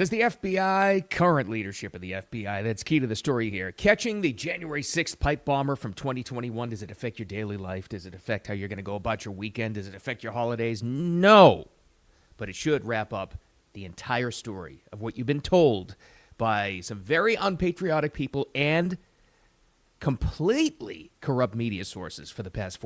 Does the FBI, current leadership of the FBI, that's key to the story here, catching the January 6th pipe bomber from 2021, does it affect your daily life? Does it affect how you're going to go about your weekend? Does it affect your holidays? No. But it should wrap up the entire story of what you've been told by some very unpatriotic people and completely corrupt media sources for the past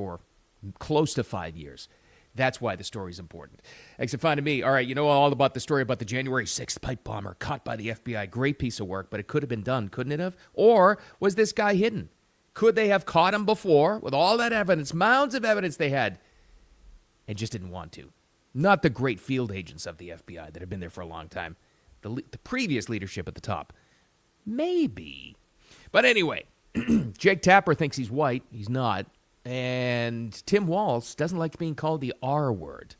close to 5 years. That's why the story is important. Thanks for finding me. All right, you know all about the story about the January 6th pipe bomber caught by the FBI. Great piece of work, but it could have been done, couldn't it have? Or was this guy hidden? Could they have caught him before with all that evidence, mounds of evidence they had, and just didn't want to? Not the great field agents of the FBI that have been there for a long time. The previous leadership at the top. Maybe. But anyway, Jake Tapper thinks he's white. He's not. And Tim Walz doesn't like being called the R word.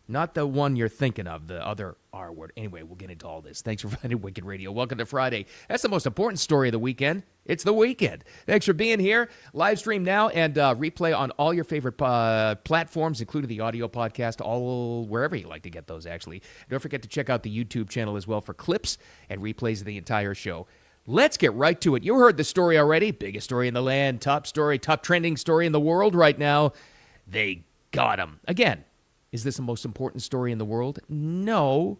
Not the one you're thinking of, the other R word. Anyway, we'll get into all this. Thanks for finding Wicked Radio. Welcome to Friday. That's the most important story of the weekend. It's the weekend. Thanks for being here. Live stream now and replay on all your favorite platforms, including the audio podcast, all wherever you like to get those, actually. Don't forget to check out the YouTube channel as well for clips and replays of the entire show. Let's get right to it. You heard the story already. Biggest story in the land, top story, top trending story in the world right now. They got him. Again, is this the most important story in the world? No,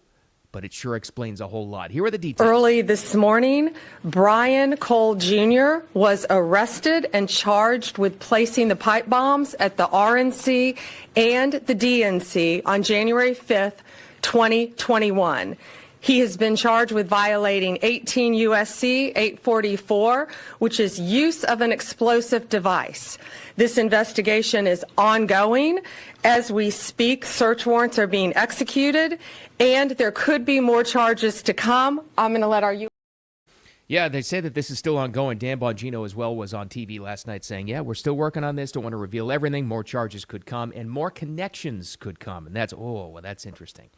but it sure explains a whole lot. Here are the details. Early this morning, Brian Cole Jr. was arrested and charged with placing the pipe bombs at the RNC and the DNC on January 5th, 2021. He has been charged with violating 18 U.S.C. 844, which is use of an explosive device. This investigation is ongoing. As we speak, search warrants are being executed, and there could be more charges to come. I'm going to let our Yeah, they say that this is still ongoing. Dan Bongino as well was on TV last night saying, yeah, we're still working on this. Don't want to reveal everything. More charges could come and more connections could come. And that's interesting.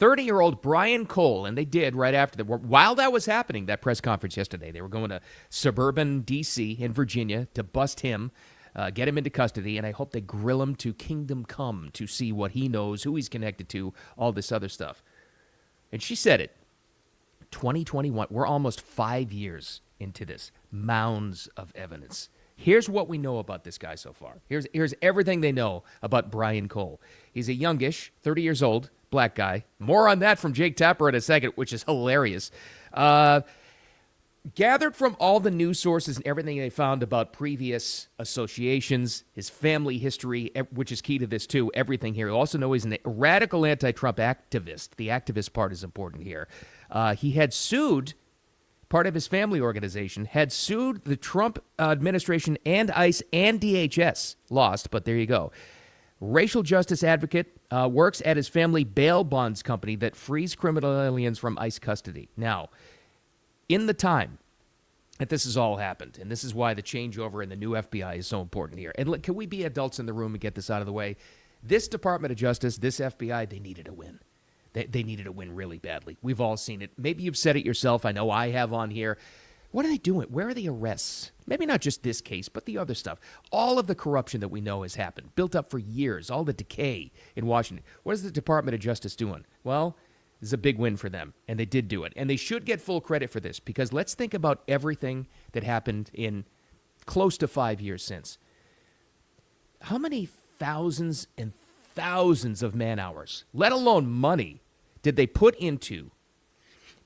30-year-old Brian Cole, and they did right after while that was happening, that press conference yesterday, they were going to suburban D.C. in Virginia to bust him, get him into custody, and I hope they grill him to Kingdom Come to see what he knows, who he's connected to, all this other stuff. And she said it. 2021, we're almost 5 years into this. Mounds of evidence. Here's what we know about this guy so far. Here's everything they know about Brian Cole. He's a youngish, 30 years old, black guy. More on that from Jake Tapper in a second, which is hilarious. Gathered from all the news sources and everything they found about previous associations, his family history, which is key to this too, everything here. You also know he's a radical anti-Trump activist. The activist part is important here. He had sued, part of his family organization, had sued the Trump administration and ICE and DHS. Lost, but there you go. Racial justice advocate, works at his family bail bonds company that frees criminal aliens from ICE custody. Now, in the time that this has all happened, and this is why the changeover in the new FBI is so important here. And look, can we be adults in the room and get this out of the way? This Department of Justice, this FBI, they needed a win. They needed a win really badly. We've all seen it. Maybe you've said it yourself. I know I have on here. What are they doing? Where are the arrests? Maybe not just this case, but the other stuff. All of the corruption that we know has happened, built up for years, all the decay in Washington. What is the Department of Justice doing? Well, this is a big win for them, and they did do it. And they should get full credit for this, because let's think about everything that happened in close to 5 years since. How many thousands and thousands of man-hours, let alone money, did they put into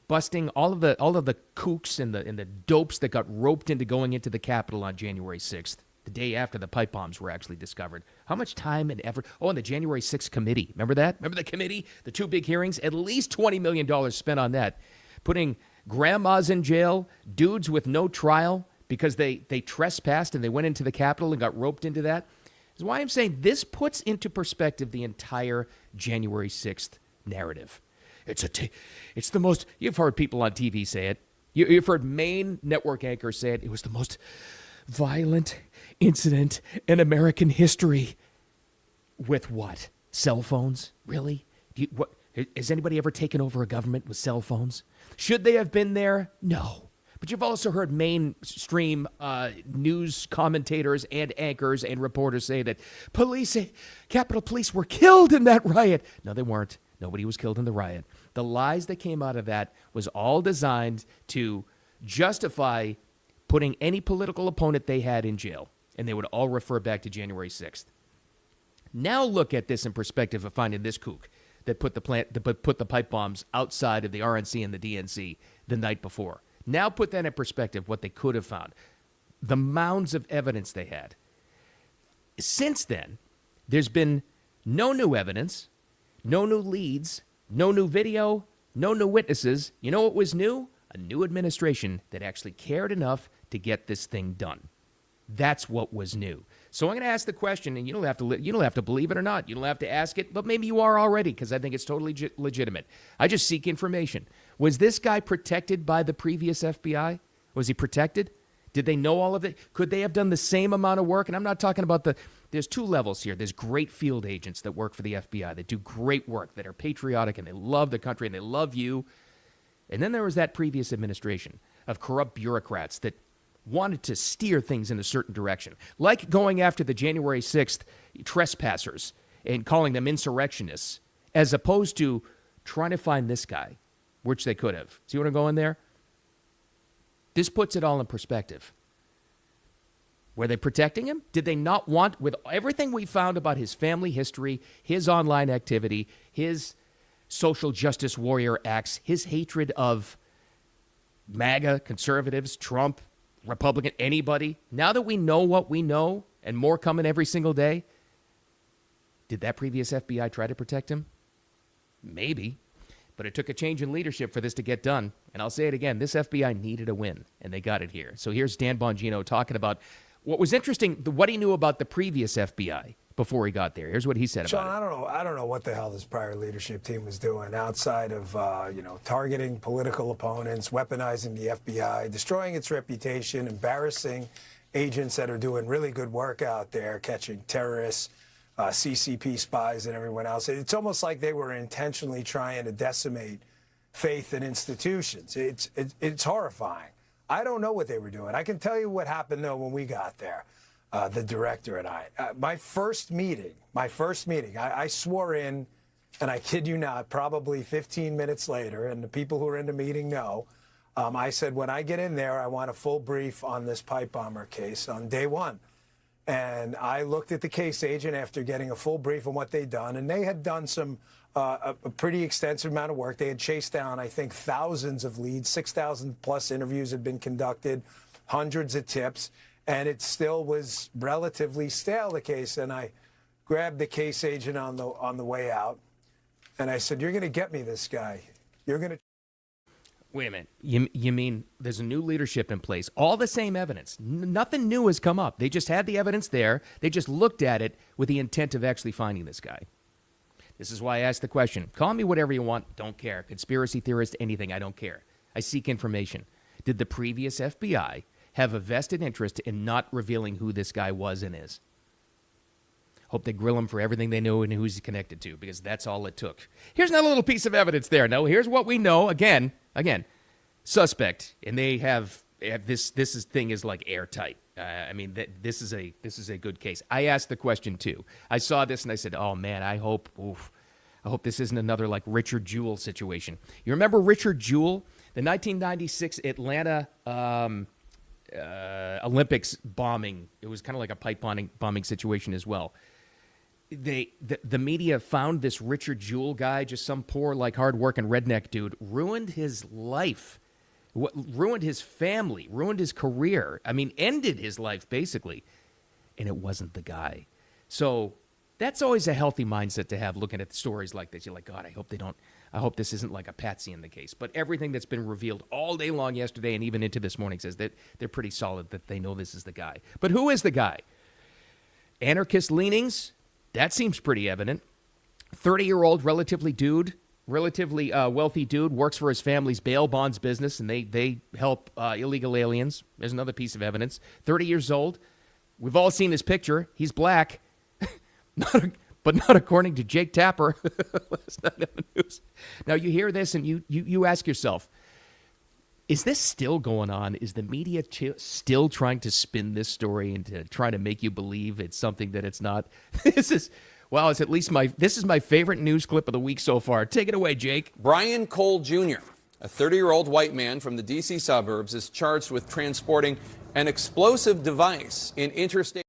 busting all of the kooks and the dopes that got roped into going into the Capitol on January 6th, the day after the pipe bombs were actually discovered? How much time and effort? Oh, and the January 6th committee. Remember that? Remember the committee? The two big hearings? At least $20 million spent on that. Putting grandmas in jail, dudes with no trial because they trespassed and they went into the Capitol and got roped into that. This is why I'm saying this puts into perspective the entire January 6th narrative. It's the most, you've heard people on TV say it. You've heard main network anchors say it. It was the most violent incident in American history. With what? Cell phones? Really? Has anybody ever taken over a government with cell phones? Should they have been there? No. But you've also heard mainstream news commentators and anchors and reporters say that Capitol Police were killed in that riot. No, they weren't. Nobody was killed in the riot. The lies that came out of that was all designed to justify putting any political opponent they had in jail, and they would all refer back to January 6th. Now look at this in perspective of finding this kook that put the pipe bombs outside of the RNC and the DNC the night before. Now put that in perspective, what they could have found. The mounds of evidence they had. Since then, there's been no new evidence, no new leads, no new video, no new witnesses. You know what was new? A new administration that actually cared enough to get this thing done. That's what was new. So I'm going to ask the question, and you don't have to believe it or not. You don't have to ask it, but maybe you are already, because I think it's totally legitimate. I just seek information. Was this guy protected by the previous FBI? Was he protected? Did they know all of it? Could they have done the same amount of work? And I'm not talking about there's two levels here. There's great field agents that work for the FBI that do great work, that are patriotic, and they love the country, and they love you. And then there was that previous administration of corrupt bureaucrats that wanted to steer things in a certain direction, like going after the January 6th trespassers and calling them insurrectionists, as opposed to trying to find this guy, which they could have. See what I'm going there? This puts it all in perspective. Were they protecting him? Did they not want, with everything we found about his family history, his online activity, his social justice warrior acts, his hatred of MAGA, conservatives, Trump, Republican, anybody, now that we know what we know, and more coming every single day, did that previous FBI try to protect him? Maybe. But it took a change in leadership for this to get done. And I'll say it again, this FBI needed a win, and they got it here. So here's Dan Bongino talking about what was interesting, what he knew about the previous FBI before he got there. Here's what he said Sean, about it. I don't know what the hell this prior leadership team was doing outside of, targeting political opponents, weaponizing the FBI, destroying its reputation, embarrassing agents that are doing really good work out there, catching terrorists, CCP spies, and everyone else. It's almost like they were intentionally trying to decimate faith in institutions. It's horrifying. I don't know what they were doing. I can tell you what happened, though, when we got there. The director and I. My first meeting, I swore in, and I kid you not, probably 15 minutes later, and the people who are in the meeting know, I said, when I get in there, I want a full brief on this pipe bomber case on day one. And I looked at the case agent after getting a full brief on what they'd done, and they had done a pretty extensive amount of work. They had chased down, I think, thousands of leads, 6,000 plus interviews had been conducted, hundreds of tips. And it still was relatively stale, the case. And I grabbed the case agent on the way out, and I said, "You're going to get me this guy. You're going to." Wait a minute. You mean there's a new leadership in place? All the same evidence. Nothing new has come up. They just had the evidence there. They just looked at it with the intent of actually finding this guy. This is why I asked the question. Call me whatever you want. Don't care. Conspiracy theorist, anything. I don't care. I seek information. Did the previous FBI have a vested interest in not revealing who this guy was and is? Hope they grill him for everything they know and who he's connected to, because that's all it took. Here's another little piece of evidence there. No, here's what we know. Again, suspect, and they have this thing is like airtight. This is a good case. I asked the question too. I saw this and I said, "Oh man, I hope this isn't another like Richard Jewell situation." You remember Richard Jewell, the 1996 Atlanta Olympics bombing? It was kind of like a pipe bombing situation as well. The media found this Richard Jewell guy, just some poor, like, hard-working redneck dude, ruined his life, ruined his family, ruined his career. Ended his life, basically. And it wasn't the guy. So that's always a healthy mindset to have, looking at stories like this. You're like, God, I hope this isn't like a patsy in the case. But everything that's been revealed all day long yesterday and even into this morning says that they're pretty solid that they know this is the guy. But who is the guy? Anarchist leanings? That seems pretty evident. 30-year-old relatively wealthy dude, works for his family's bail bonds business, and they help illegal aliens. There's another piece of evidence. 30 years old. We've all seen his picture. He's black. But not according to Jake Tapper. Last night on the news. Now, you hear this and you ask yourself, is this still going on? Is the media still trying to spin this story and to try to make you believe it's something that it's not? Well, it's at least this is my favorite news clip of the week so far. Take it away, Jake. Brian Cole Jr., a 30-year-old white man from the D.C. suburbs, is charged with transporting an explosive device in interstate.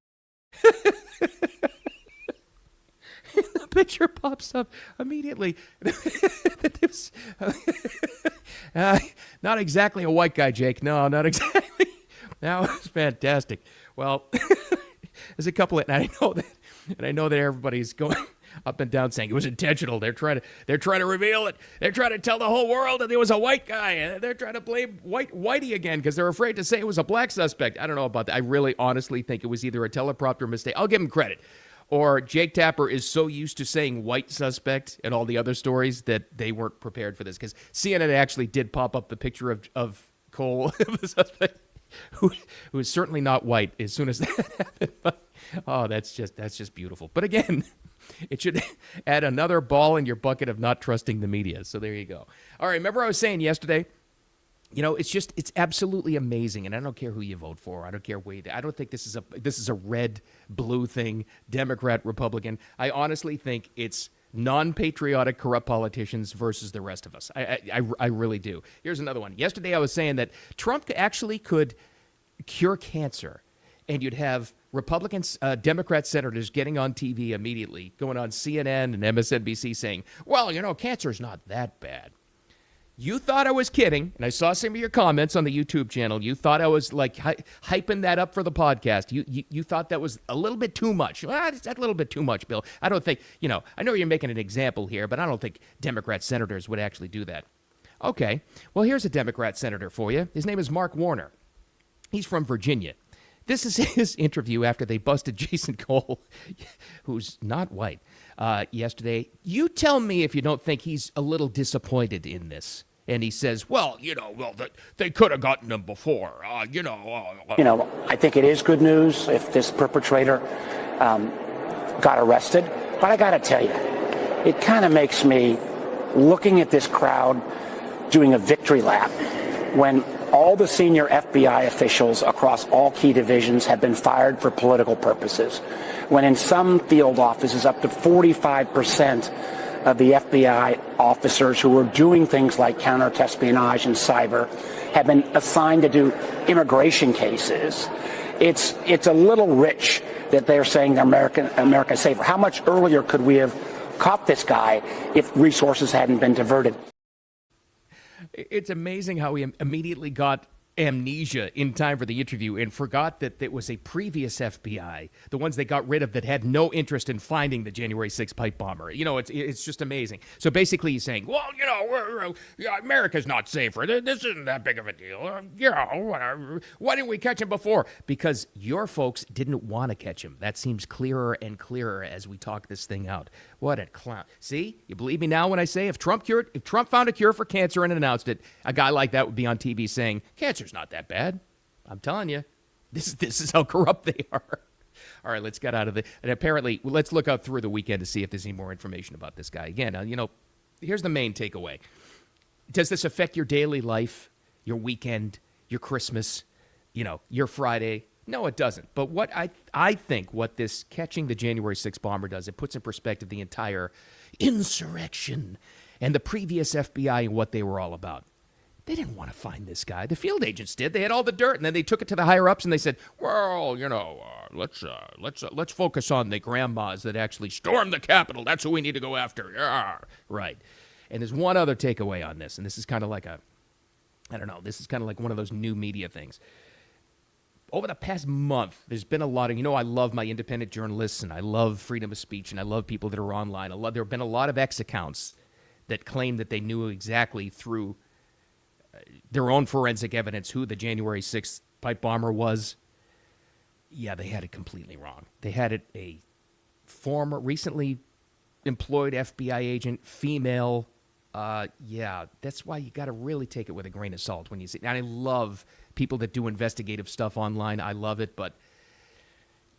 The picture pops up immediately. Not exactly a white guy, Jake. No, not exactly. That was fantastic. Well, there's a couple of, and I know that everybody's going up and down saying it was intentional. They're trying to reveal it. They're trying to tell the whole world that there was a white guy, and they're trying to blame Whitey again because they're afraid to say it was a black suspect. I don't know about that. I really honestly think it was either a teleprompter mistake. I'll give him credit. Or Jake Tapper is so used to saying white suspect and all the other stories that they weren't prepared for this. Because CNN actually did pop up the picture of Cole, the suspect, who is certainly not white as soon as that happened. But, oh, that's just beautiful. But again, it should add another ball in your bucket of not trusting the media. So there you go. All right, remember I was saying yesterday, it's absolutely amazing, and I don't care who you vote for. I don't care I don't think this is a red blue thing, Democrat, Republican. I honestly think it's non-patriotic, corrupt politicians versus the rest of us. I really do. Here's another one. Yesterday I was saying that Trump actually could cure cancer, and you'd have Republicans, Democrat senators getting on TV immediately, going on CNN and MSNBC saying, well, cancer's not that bad. You thought I was kidding, and I saw some of your comments on the YouTube channel. You thought I was like hyping that up for the podcast. You thought that was a little bit too much. Well, it's a little bit too much, Bill. I don't think, I know you're making an example here, but I don't think Democrat senators would actually do that. Okay, well, here's a Democrat senator for you. His name is Mark Warner. He's from Virginia. This is his interview after they busted Jason Cole, who's not white, yesterday. You tell me if you don't think he's a little disappointed in this. And he says, well, they could have gotten him before. I think it is good news if this perpetrator got arrested. But I got to tell you, it kind of makes me, looking at this crowd, doing a victory lap when all the senior FBI officials across all key divisions have been fired for political purposes, when in some field offices up to 45% of the FBI officers who were doing things like counter-espionage and cyber have been assigned to do immigration cases. It's a little rich that they're saying America's safer. How much earlier could we have caught this guy if resources hadn't been diverted? It's amazing how he immediately got amnesia in time for the interview and forgot that it was a previous FBI, the ones they got rid of that had no interest in finding the January 6th pipe bomber. It's just amazing. So basically he's saying, well, America's not safer. This isn't that big of a deal. Whatever. Why didn't we catch him before? Because your folks didn't want to catch him. That seems clearer and clearer as we talk this thing out. What a clown. See, you believe me now when I say if Trump found a cure for cancer and announced it, a guy like that would be on TV saying, cancer's not that bad. I'm telling you, this is how corrupt they are. All right, let's get out of it. And apparently, let's look out through the weekend to see if there's any more information about this guy. Again, here's the main takeaway. Does this affect your daily life, your weekend, your Christmas, your Friday? No, it doesn't. But what I think what this catching the January 6th bomber does, it puts in perspective the entire insurrection and the previous FBI and what they were all about. They didn't want to find this guy. The field agents did. They had all the dirt, and then they took it to the higher ups, and they said, "Well, let's focus on the grandmas that actually stormed the Capitol. That's who we need to go after." Yeah, right. And there's one other takeaway on this, and this is kind of like this is kind of like one of those new media things. Over the past month, there's been a lot of, I love my independent journalists, and I love freedom of speech, and I love people that are online. There have been a lot of X accounts that claim that they knew exactly through their own forensic evidence who the January 6th pipe bomber was. Yeah, they had it completely wrong. They had it a former, recently employed FBI agent, female. That's why you got to really take it with a grain of salt when you see. And I love people that do investigative stuff online. I love it, but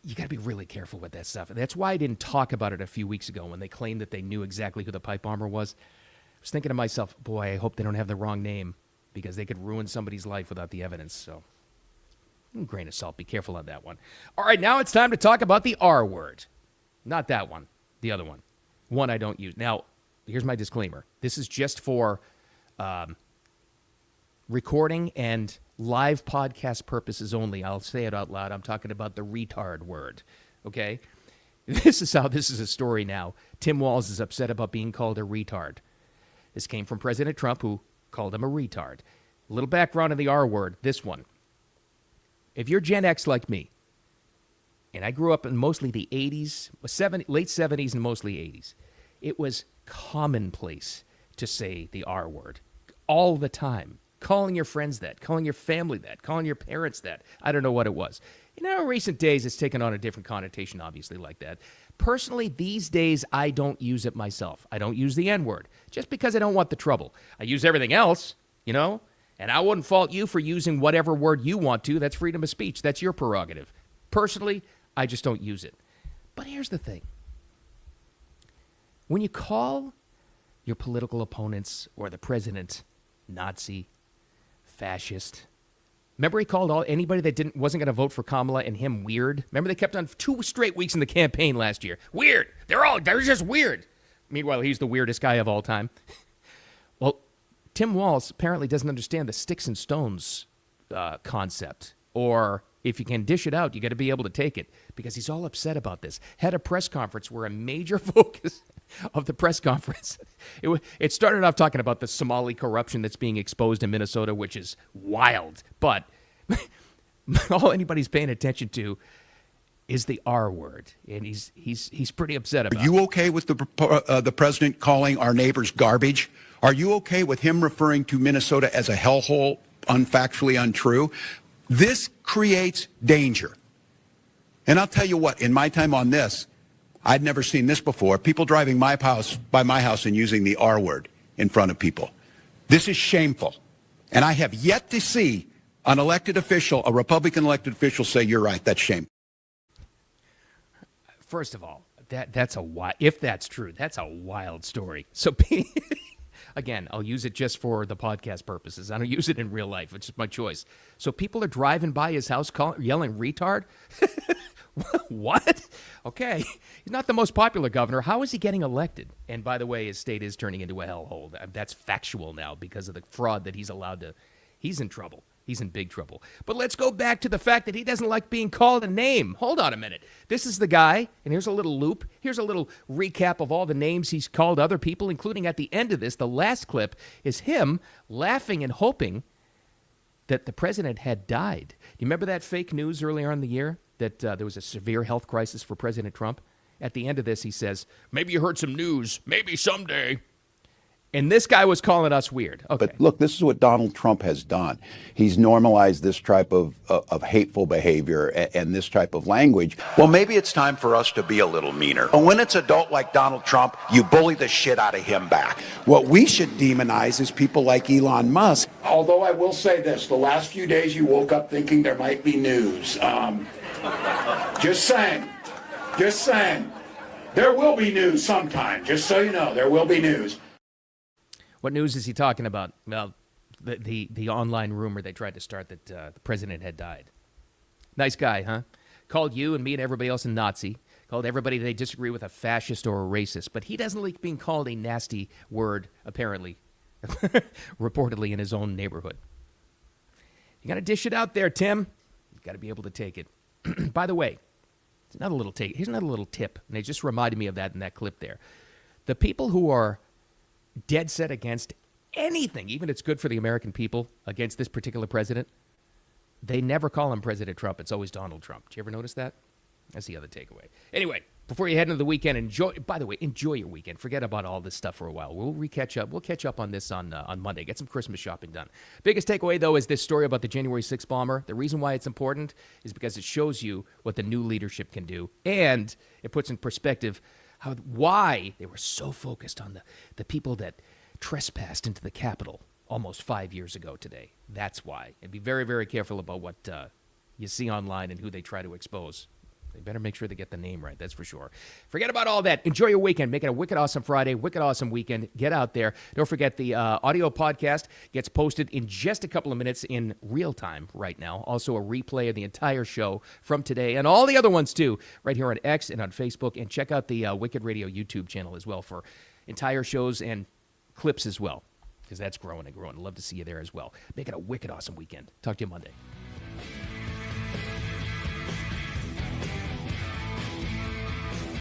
you got to be really careful with that stuff. And that's why I didn't talk about it a few weeks ago when they claimed that they knew exactly who the pipe bomber was. I was thinking to myself, boy, I hope they don't have the wrong name because they could ruin somebody's life without the evidence. So, grain of salt. Be careful on that one. All right, now it's time to talk about the R word. Not that one. The other one. One I don't use. Now, here's my disclaimer. This is just for recording and live podcast purposes only. I'll say it out loud. I'm talking about the retard word, okay? This is a story now. Tim Walz is upset about being called a retard. This came from President Trump, who called him a retard. A little background on the R word, this one. If you're Gen X like me, and I grew up in mostly the 80s, late 70s and mostly 80s, it was commonplace to say the R word all the time. Calling your friends that, calling your family that, calling your parents that. I don't know what it was. In recent days, it's taken on a different connotation, obviously, like that. Personally, these days, I don't use it myself. I don't use the N-word, just because I don't want the trouble. I use everything else, and I wouldn't fault you for using whatever word you want to. That's freedom of speech. That's your prerogative. Personally, I just don't use it. But here's the thing. When you call your political opponents or the president Nazi, fascist. Remember he called anybody that wasn't going to vote for Kamala and him weird? Remember they kept on 2 straight weeks in the campaign last year. Weird. They're just weird. Meanwhile, he's the weirdest guy of all time. Well, Tim Walz apparently doesn't understand the sticks and stones concept. Or if you can dish it out, you got to be able to take it, because he's all upset about this. Had a press conference where a major focus of the press conference, it started off talking about the Somali corruption that's being exposed in Minnesota, which is wild. But all anybody's paying attention to is the R word, and he's pretty upset about it. Are you okay with the president calling our neighbors garbage? Are you okay with him referring to Minnesota as a hellhole, unfactually untrue? This creates danger. And I'll tell you what, in my time on this, I'd never seen this before. People driving by my house and using the R word in front of people. This is shameful. And I have yet to see an elected official, a Republican elected official, say, you're right, that's shameful. First of all, if that's true, that's a wild story. So again, I'll use it just for the podcast purposes. I don't use it in real life. It's just my choice. So people are driving by his house yelling retard? What? Okay. He's not the most popular governor. How is he getting elected? And by the way, his state is turning into a hellhole. That's factual now because of the fraud that he's allowed to. He's in trouble. He's in big trouble. But let's go back to the fact that he doesn't like being called a name. Hold on a minute. This is the guy, and here's a little loop. Here's a litlittle recap of all the names he's called other people, including at the end of this. The last clip is him laughing and hoping that the president had died. Do you remember that fake news earlier in the year that there was a severe health crisis for President Trump? At the end of this, he says, maybe you heard some news, maybe someday. And this guy was calling us weird. Okay. But look, this is what Donald Trump has done. He's normalized this type of hateful behavior and this type of language. Well, maybe it's time for us to be a little meaner. And when it's adult like Donald Trump, you bully the shit out of him back. What we should demonize is people like Elon Musk. Although I will say this, the last few days you woke up thinking there might be news. Just saying. There will be news sometime, just so you know, there will be news. What news is he talking about? Well, the online rumor they tried to start that the president had died. Nice guy, huh? Called you and me and everybody else a Nazi. Called everybody they disagree with a fascist or a racist. But he doesn't like being called a nasty word, apparently, reportedly in his own neighborhood. You got to dish it out there, Tim. You got to be able to take it. By the way, here's another little tip, and it just reminded me of that in that clip there. The people who are dead set against anything, even if it's good for the American people, against this particular president, they never call him President Trump. It's always Donald Trump. Did you ever notice that? That's the other takeaway. Anyway, before you head into the weekend, enjoy your weekend. Forget about all this stuff for a while. We'll catch up on this on Monday. Get some Christmas shopping done. Biggest takeaway, though, is this story about the January 6th bomber. The reason why it's important is because it shows you what the new leadership can do, and it puts in perspective why they were so focused on the people that trespassed into the Capitol almost 5 years ago today. That's why. And be very, very careful about what you see online and who they try to expose. They better make sure they get the name right, that's for sure. Forget about all that. Enjoy your weekend. Make it a wicked awesome Friday, wicked awesome weekend. Get out there. Don't forget the audio podcast gets posted in just a couple of minutes in real time right now. Also a replay of the entire show from today and all the other ones too, right here on X and on Facebook. And check out the Wicked Radio YouTube channel as well for entire shows and clips as well, because that's growing and growing. Love to see you there as well. Make it a wicked awesome weekend. Talk to you Monday.